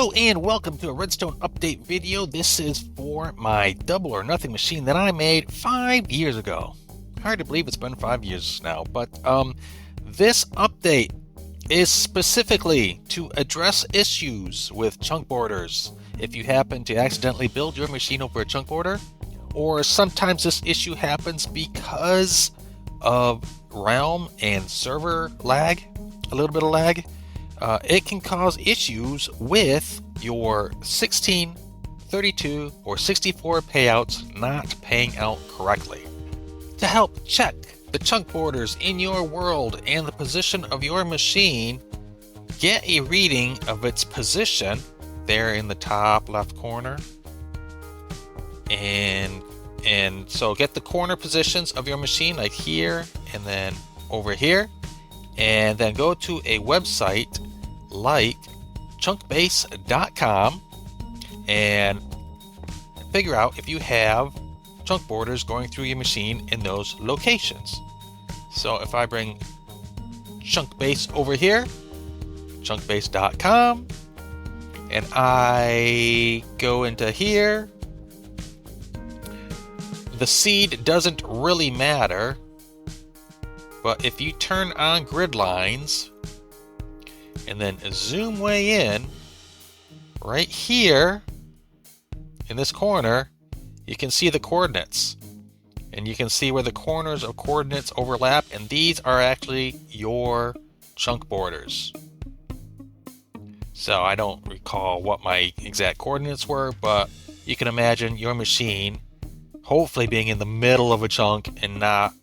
Hello and welcome to a redstone update video. This is for my double or nothing machine that I made 5 years ago. Hard to believe it's been 5 years now, but this update is specifically to address issues with chunk borders. If you happen to accidentally build your machine over a chunk border, or sometimes this issue happens because of realm and server lag, a little bit of lag, it can cause issues with your 16, 32, or 64 payouts not paying out correctly. To help check the chunk borders in your world and the position of your machine, get a reading of its position there in the top left corner. And so get the corner positions of your machine, like here and then over here, and then go to a website like chunkbase.com and figure out if you have chunk borders going through your machine in those locations. So if I bring chunkbase over here, chunkbase.com, and I go into here, the seed doesn't really matter, but if you turn on grid lines and then zoom way in, right here in this corner, you can see the coordinates. And you can see where the corners of coordinates overlap, and these are actually your chunk borders. So I don't recall what my exact coordinates were, but you can imagine your machine hopefully being in the middle of a chunk and not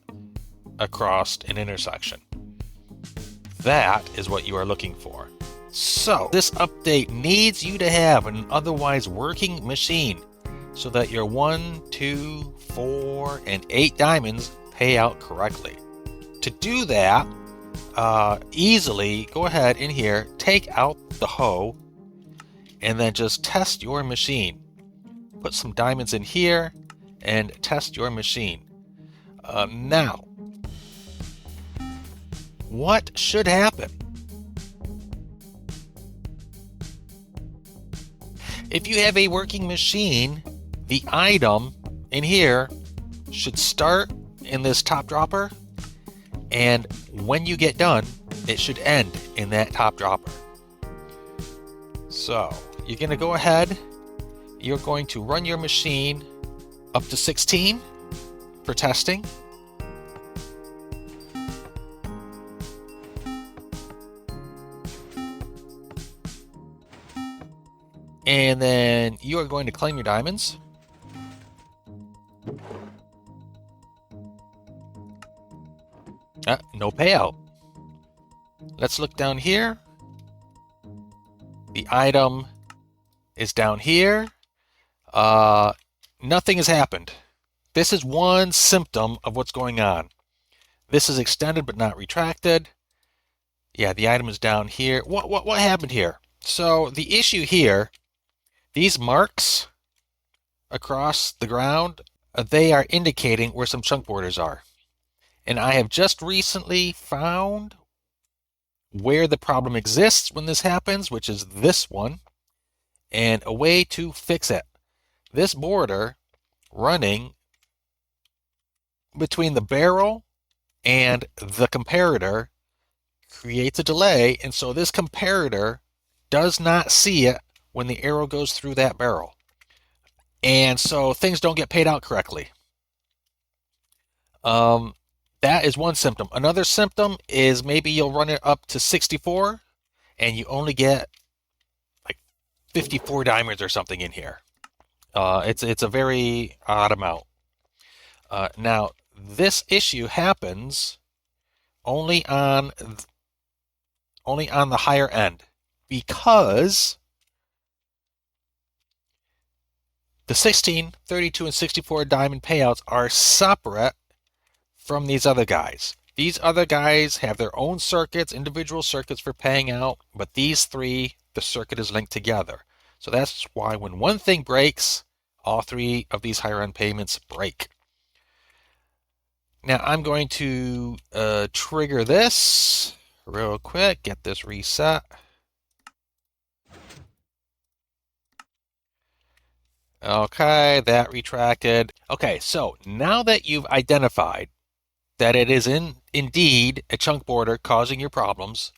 across an intersection. That is what you are looking for. So this update needs you to have an otherwise working machine so that your 1, 2, 4, and 8 diamonds pay out correctly. To do that, easily go ahead in here, take out the hoe, and then just test your machine. Put some diamonds in here and test your machine. Now, what should happen? If you have a working machine, the item in here should start in this top dropper, and when you get done, it should end in that top dropper. So you're going to go ahead, you're going to run your machine up to 16 for testing. And then you are going to claim your diamonds. No payout. Let's look down here. The item is down here. Nothing has happened. This is one symptom of what's going on. This is extended but not retracted. Yeah, the item is down here. What happened here? So the issue here, these marks across the ground, they are indicating where some chunk borders are. And I have just recently found where the problem exists when this happens, which is this one, and a way to fix it. This border running between the barrel and the comparator creates a delay, and so this comparator does not see it when the arrow goes through that barrel. And so things don't get paid out correctly. That is one symptom. Another symptom is maybe you'll run it up to 64 and you only get like 54 diamonds or something in here. It's a very odd amount. Now, this issue happens only on the higher end, because the 16, 32, and 64 diamond payouts are separate from these other guys. These other guys have their own circuits, individual circuits for paying out, but these three, the circuit is linked together. So that's why when one thing breaks, all three of these higher end payments break. Now I'm going to trigger this real quick, get this reset. Okay, that retracted. Okay, so now that you've identified that it is indeed a chunk border causing your problems,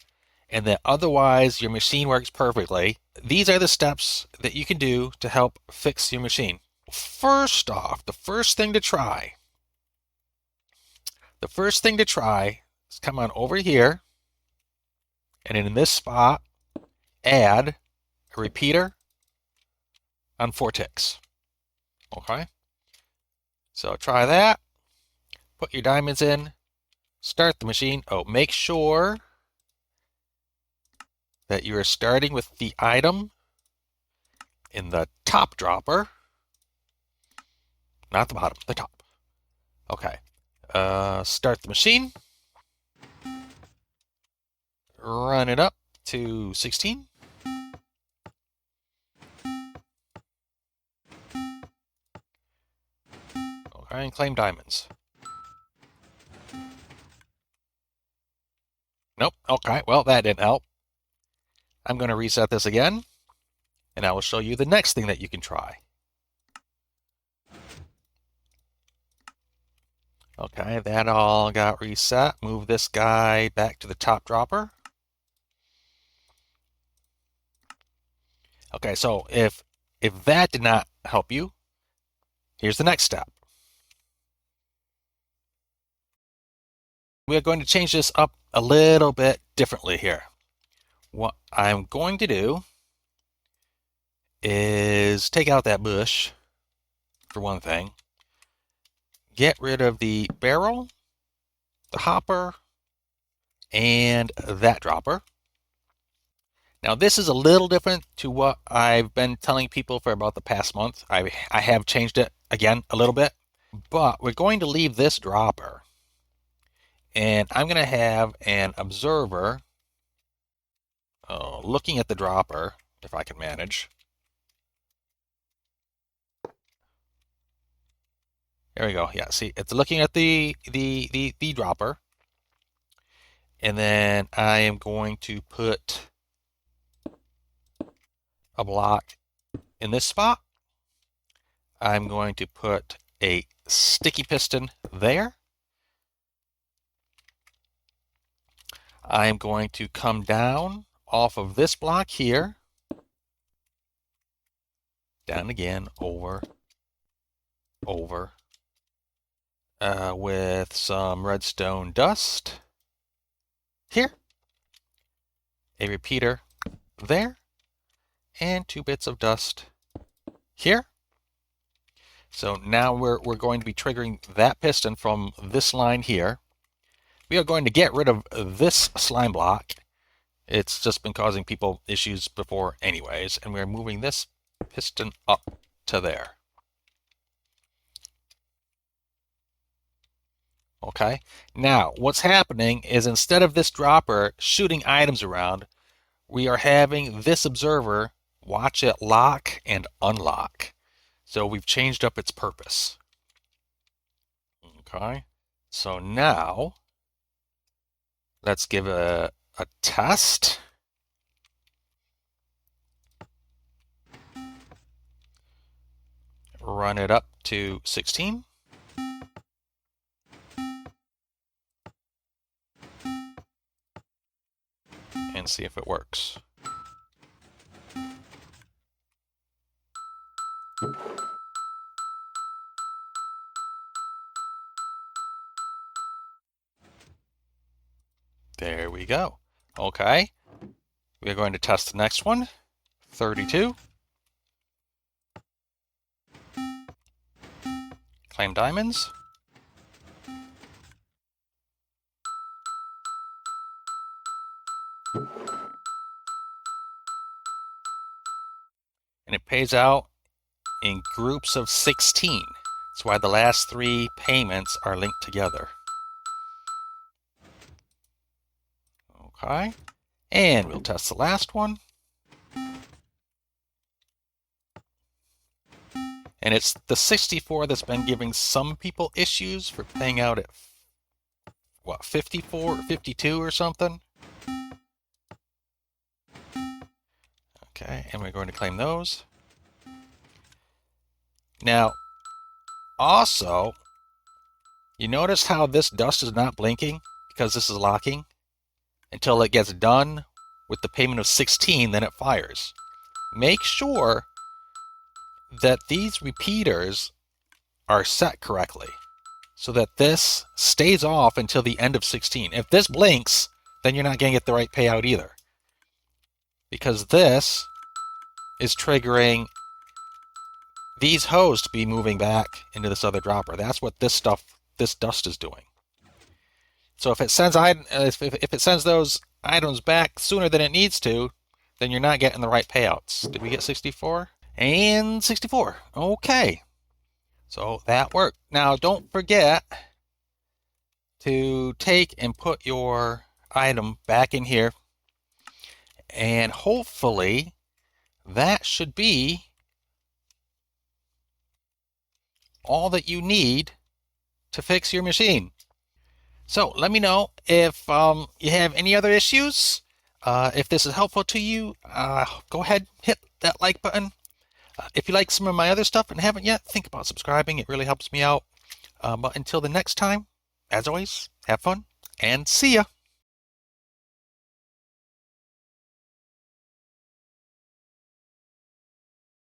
and that otherwise your machine works perfectly, these are the steps that you can do to help fix your machine. First off, the first thing to try is come on over here, and in this spot, add a repeater on 4 ticks. Okay? So try that. Put your diamonds in. Start the machine. Oh, make sure that you are starting with the item in the top dropper. Not the bottom, the top. Okay. Start the machine. Run it up to 16. Okay, and claim diamonds. Nope. Okay, well, that didn't help. I'm going to reset this again, and I will show you the next thing that you can try. Okay, that all got reset. Move this guy back to the top dropper. Okay, so if that did not help you, here's the next step. We are going to change this up a little bit differently here. What I'm going to do is take out that bush, for one thing. Get rid of the barrel, the hopper, and that dropper. Now this is a little different to what I've been telling people for about the past month. I have changed it again a little bit, but we're going to leave this dropper, and I'm going to have an observer looking at the dropper, if I can manage. There we go. Yeah, see, it's looking at the dropper. And then I am going to put a block in this spot. I'm going to put a sticky piston there. I'm going to come down off of this block here. Down again, over, with some redstone dust here, a repeater there, and 2 bits of dust here. So now we're going to be triggering that piston from this line here. We are going to get rid of this slime block. It's just been causing people issues before anyways, and we're moving this piston up to there. Okay, now what's happening is instead of this dropper shooting items around, we are having this observer watch it lock and unlock. So we've changed up its purpose. Okay, so now let's give a test. Run it up to 16. And see if it works. There we go. Okay. We're going to test the next one. 32. Claim diamonds. And it pays out in groups of 16. That's why the last 3 payments are linked together. Okay. And we'll test the last one. And it's the 64 that's been giving some people issues for paying out at, what, 54 or 52 or something? Okay, and we're going to claim those. Now, also, you notice how this dust is not blinking because this is locking until it gets done with the payment of 16, then it fires. Make sure that these repeaters are set correctly so that this stays off until the end of 16. If this blinks, then you're not going to get the right payout either, because this is triggering these hose to be moving back into this other dropper. That's what this dust is doing. So if it sends if it sends those items back sooner than it needs to, then you're not getting the right payouts. Did we get 64? And 64. Okay. So that worked. Now don't forget to take and put your item back in here, and hopefully that should be all that you need to fix your machine. So let me know if you have any other issues. If this is helpful to you, go ahead, hit that like button. If you like some of my other stuff and haven't yet, think about subscribing. It really helps me out. But until the next time, as always, have fun and see ya.